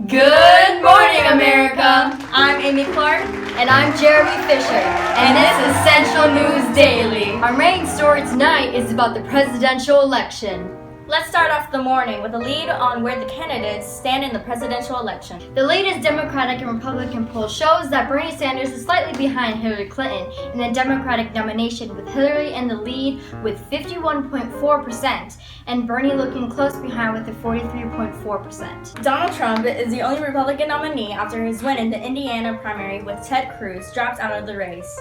Good morning, America! I'm Amy Clark. And I'm Jeremy Fisher. And this is Central News Daily. Our main story tonight is about the presidential election. Let's start off the morning with a lead on where the candidates stand in the presidential election. The latest Democratic and Republican poll shows that Bernie Sanders is slightly behind Hillary Clinton in the Democratic nomination, with Hillary in the lead with 51.4% and Bernie looking close behind with a 43.4%. Donald Trump is the only Republican nominee after his win in the Indiana primary, with Ted Cruz dropped out of the race.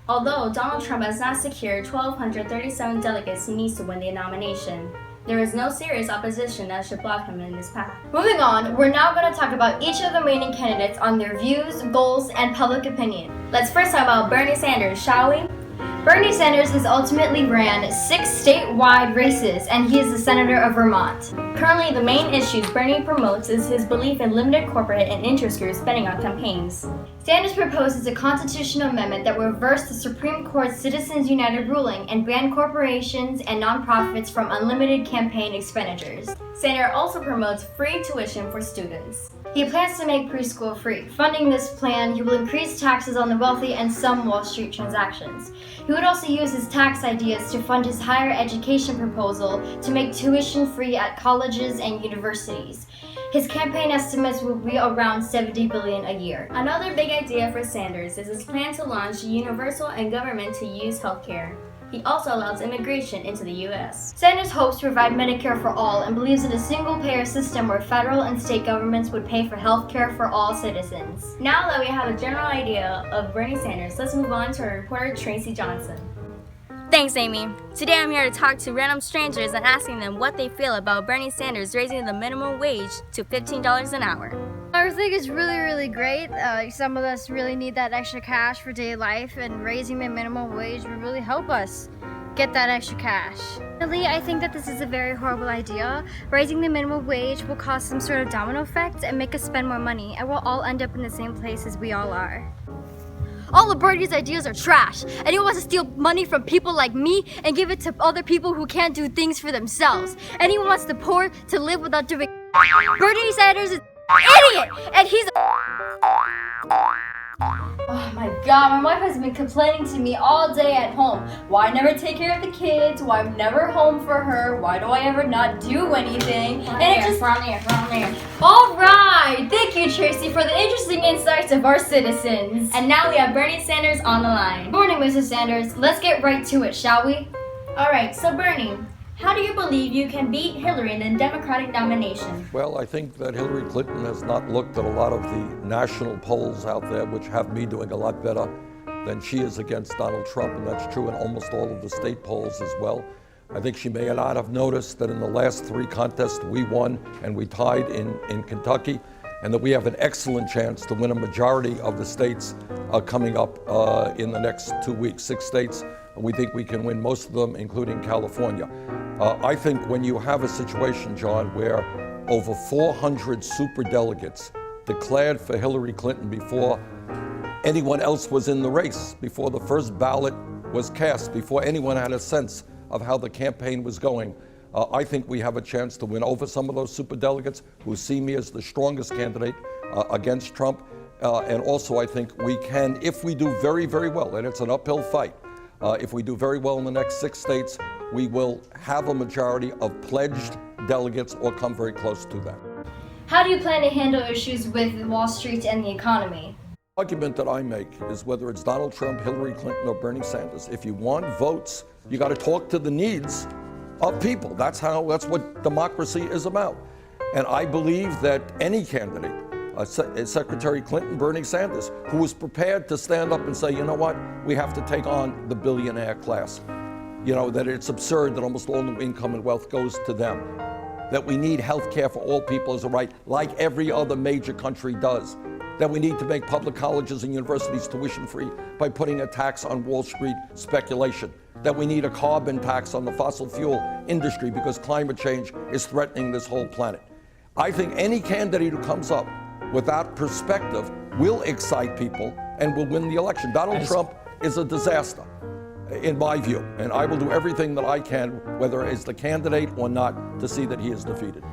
Although Donald Trump has not secured 1,237 delegates he needs to win the nomination, there is no serious opposition that should block him in his path. Moving on, we're now going to talk about each of the remaining candidates on their views, goals, and public opinion. Let's first talk about Bernie Sanders, shall we? Bernie Sanders has ultimately ran 6 statewide races, and he is the senator of Vermont. Currently, the main issues Bernie promotes is his belief in limited corporate and interest group spending on campaigns. Sanders proposes a constitutional amendment that will reverse the Supreme Court's Citizens United ruling and ban corporations and nonprofits from unlimited campaign expenditures. Sanders also promotes free tuition for students. He plans to make preschool free. Funding this plan, he will increase taxes on the wealthy and some Wall Street transactions. He would also use his tax ideas to fund his higher education proposal to make tuition free at colleges and universities. His campaign estimates will be around $70 billion a year. Another big idea for Sanders is his plan to launch universal and government-to-use healthcare. He also allows immigration into the U.S. Sanders hopes to provide Medicare for all and believes in a single-payer system where federal and state governments would pay for health care for all citizens. Now that we have a general idea of Bernie Sanders, let's move on to our reporter Tracy Johnson. Thanks, Amy. Today I'm here to talk to random strangers and asking them what they feel about Bernie Sanders raising the minimum wage to $15 an hour. I think it's really great. Some of us really need that extra cash for daily life, and raising the minimum wage would really help us get that extra cash. Really, I think that this is a very horrible idea. Raising the minimum wage will cause some sort of domino effect and make us spend more money, and we'll all end up in the same place as we all are. All of Bernie's ideas are trash, and he wants to steal money from people like me and give it to other people who can't do things for themselves. And he wants the poor to live without doing. Bernie Sanders is idiot, and he's Oh my god, my wife has been complaining to me all day at home. Why I never take care of the kids, why I'm never home for her, why do I ever not do anything? From here. Alright, thank you Tracy for the interesting insights of our citizens. And now we have Bernie Sanders on the line. Good morning, Mrs. Sanders. Let's get right to it, shall we? Alright, so Bernie, how do you believe you can beat Hillary in the Democratic nomination? Well, I think that Hillary Clinton has not looked at a lot of the national polls out there, which have me doing a lot better than she is against Donald Trump, and that's true in almost all of the state polls as well. I think she may not have noticed that in the last 3 contests we won and we tied in Kentucky, and that we have an excellent chance to win a majority of the states coming up in the next 2 weeks. 6 states, we think we can win most of them, including California. I think when you have a situation, John, where over 400 superdelegates declared for Hillary Clinton before anyone else was in the race, before the first ballot was cast, before anyone had a sense of how the campaign was going, I think we have a chance to win over some of those superdelegates who see me as the strongest candidate against Trump. And also I think we can, if we do very well, and it's an uphill fight, if we do very well in the next 6 states, we will have a majority of pledged delegates or come very close to that. How do you plan to handle issues with Wall Street and the economy? The argument that I make is whether it's Donald Trump, Hillary Clinton, or Bernie Sanders, if you want votes, you got to talk to the needs of people. That's what democracy is about. And I believe that any candidate, Secretary Clinton, Bernie Sanders, who was prepared to stand up and say, you know what, we have to take on the billionaire class. You know, that it's absurd that almost all the income and wealth goes to them. That we need health care for all people as a right, like every other major country does. That we need to make public colleges and universities tuition free by putting a tax on Wall Street speculation. That we need a carbon tax on the fossil fuel industry because climate change is threatening this whole planet. I think any candidate who comes up with that perspective will excite people and will win the election. Donald Trump is a disaster, in my view, and I will do everything that I can, whether as the candidate or not, to see that he is defeated.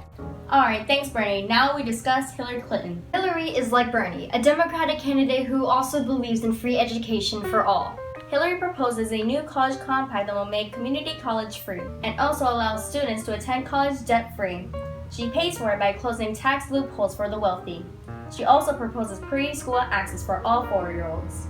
Alright, thanks Bernie. Now we discuss Hillary Clinton. Hillary is like Bernie, a Democratic candidate who also believes in free education for all. Hillary proposes a new college compact that will make community college free and also allows students to attend college debt-free. She pays for it by closing tax loopholes for the wealthy. She also proposes preschool access for all 4-year-olds.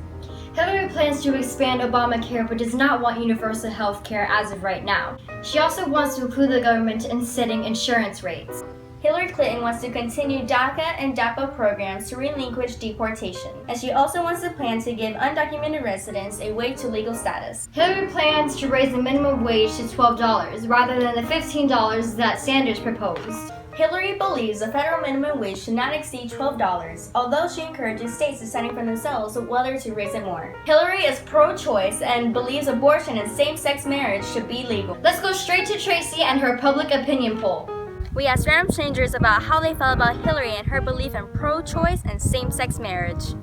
Hillary plans to expand Obamacare but does not want universal health care as of right now. She also wants to include the government in setting insurance rates. Hillary Clinton wants to continue DACA and DAPA programs to relinquish deportation, and she also wants to plan to give undocumented residents a way to legal status. Hillary plans to raise the minimum wage to $12 rather than the $15 that Sanders proposed. Hillary believes the federal minimum wage should not exceed $12, although she encourages states deciding for themselves whether to raise it more. Hillary is pro-choice and believes abortion and same-sex marriage should be legal. Let's go straight to Tracy and her public opinion poll. We asked random strangers about how they felt about Hillary and her belief in pro-choice and same-sex marriage.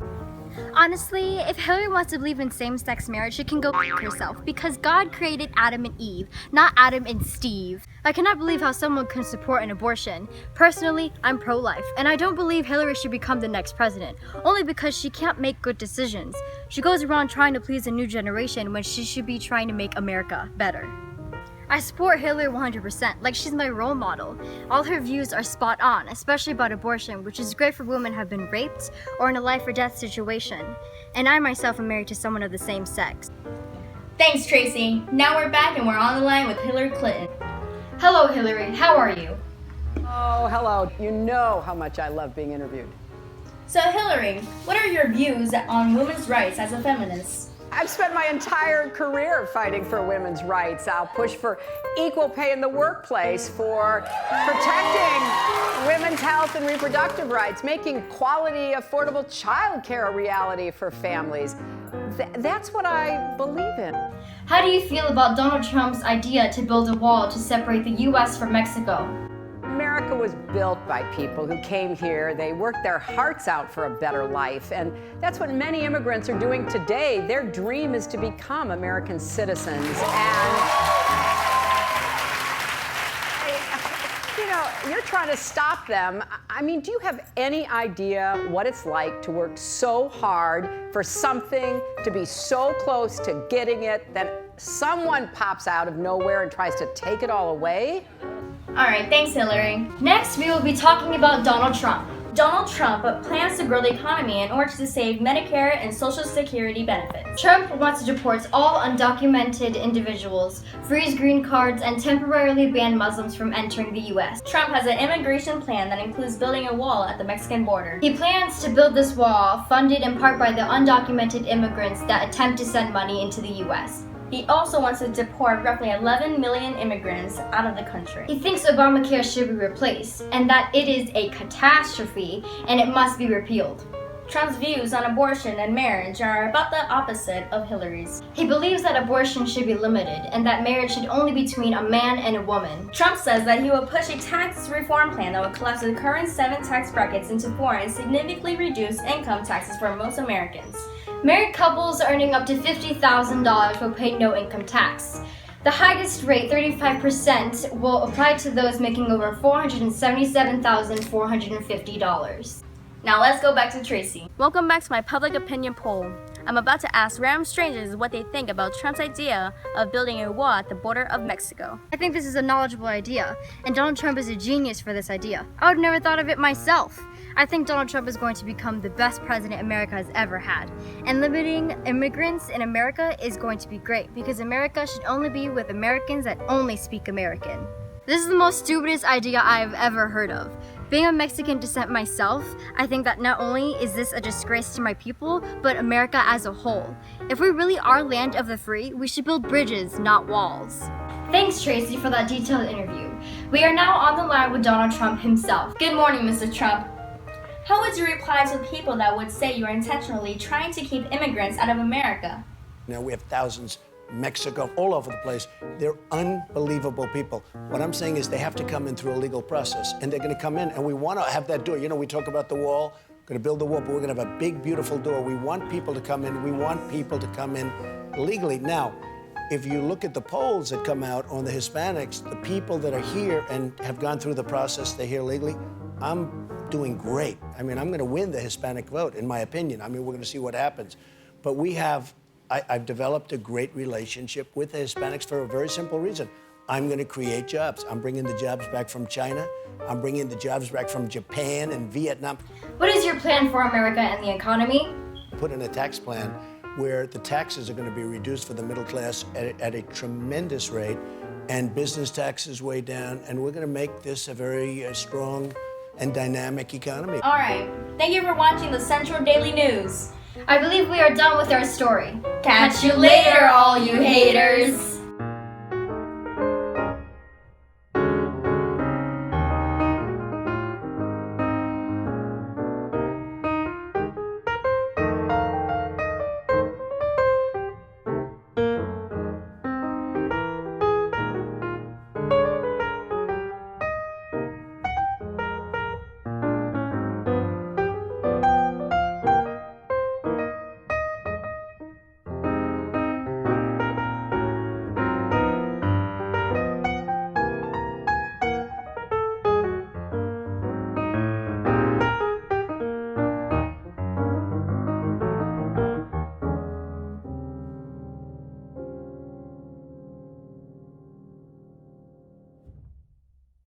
Honestly, if Hillary wants to believe in same-sex marriage, she can go f*** herself because God created Adam and Eve, not Adam and Steve. I cannot believe how someone can support an abortion. Personally, I'm pro-life, and I don't believe Hillary should become the next president, only because she can't make good decisions. She goes around trying to please a new generation when she should be trying to make America better. I support Hillary 100%, like she's my role model. All her views are spot on, especially about abortion, which is great for women who have been raped or in a life or death situation. And I myself am married to someone of the same sex. Thanks, Tracy. Now we're back and we're on the line with Hillary Clinton. Hello, Hillary. How are you? Oh, hello. You know how much I love being interviewed. So, Hillary, what are your views on women's rights as a feminist? I've spent my entire career fighting for women's rights. I'll push for equal pay in the workplace, for protecting women's health and reproductive rights, making quality, affordable childcare a reality for families. That's what I believe in. How do you feel about Donald Trump's idea to build a wall to separate the U.S. from Mexico? America was built by people who came here. They worked their hearts out for a better life. And that's what many immigrants are doing today. Their dream is to become American citizens. And, you know, you're trying to stop them. I mean, do you have any idea what it's like to work so hard for something, to be so close to getting it, that someone pops out of nowhere and tries to take it all away? Alright, thanks, Hillary. Next, we will be talking about Donald Trump. Donald Trump plans to grow the economy in order to save Medicare and Social Security benefits. Trump wants to deport all undocumented individuals, freeze green cards, and temporarily ban Muslims from entering the U.S. Trump has an immigration plan that includes building a wall at the Mexican border. He plans to build this wall, funded in part by the undocumented immigrants that attempt to send money into the U.S. He also wants to deport roughly 11 million immigrants out of the country. He thinks Obamacare should be replaced, and that it is a catastrophe and it must be repealed. Trump's views on abortion and marriage are about the opposite of Hillary's. He believes that abortion should be limited and that marriage should only be between a man and a woman. Trump says that he will push a tax reform plan that would collapse the current 7 tax brackets into 4 and significantly reduce income taxes for most Americans. Married couples earning up to $50,000 will pay no income tax. The highest rate, 35%, will apply to those making over $477,450. Now let's go back to Tracy. Welcome back to my public opinion poll. I'm about to ask random strangers what they think about Trump's idea of building a wall at the border of Mexico. I think this is a knowledgeable idea, and Donald Trump is a genius for this idea. I would have never thought of it myself. I think Donald Trump is going to become the best president America has ever had. And limiting immigrants in America is going to be great, because America should only be with Americans that only speak American. This is the most stupidest idea I've ever heard of. Being of Mexican descent myself, I think that not only is this a disgrace to my people, but America as a whole. If we really are land of the free, we should build bridges, not walls. Thanks, Tracy, for that detailed interview. We are now on the line with Donald Trump himself. Good morning, Mr. Trump. How would you reply to people that would say you're intentionally trying to keep immigrants out of America? Now we have thousands in Mexico, all over the place. They're unbelievable people. What I'm saying is they have to come in through a legal process, and they're going to come in, and we want to have that door. You know, we talk about the wall, going to build the wall, but we're going to have a big, beautiful door. We want people to come in. We want people to come in legally. Now, if you look at the polls that come out on the Hispanics, the people that are here and have gone through the process, they're here legally, I'm doing great. I mean, I'm going to win the Hispanic vote, in my opinion. I mean, we're going to see what happens. But I've developed a great relationship with the Hispanics for a very simple reason. I'm going to create jobs. I'm bringing the jobs back from China. I'm bringing the jobs back from Japan and Vietnam. What is your plan for America and the economy? Put in a tax plan where the taxes are going to be reduced for the middle class at a tremendous rate, and business taxes way down, and we're going to make this a very strong and dynamic economy. All right. Thank you for watching the Central Daily News. I believe we are done with our story. Catch you later, all you haters.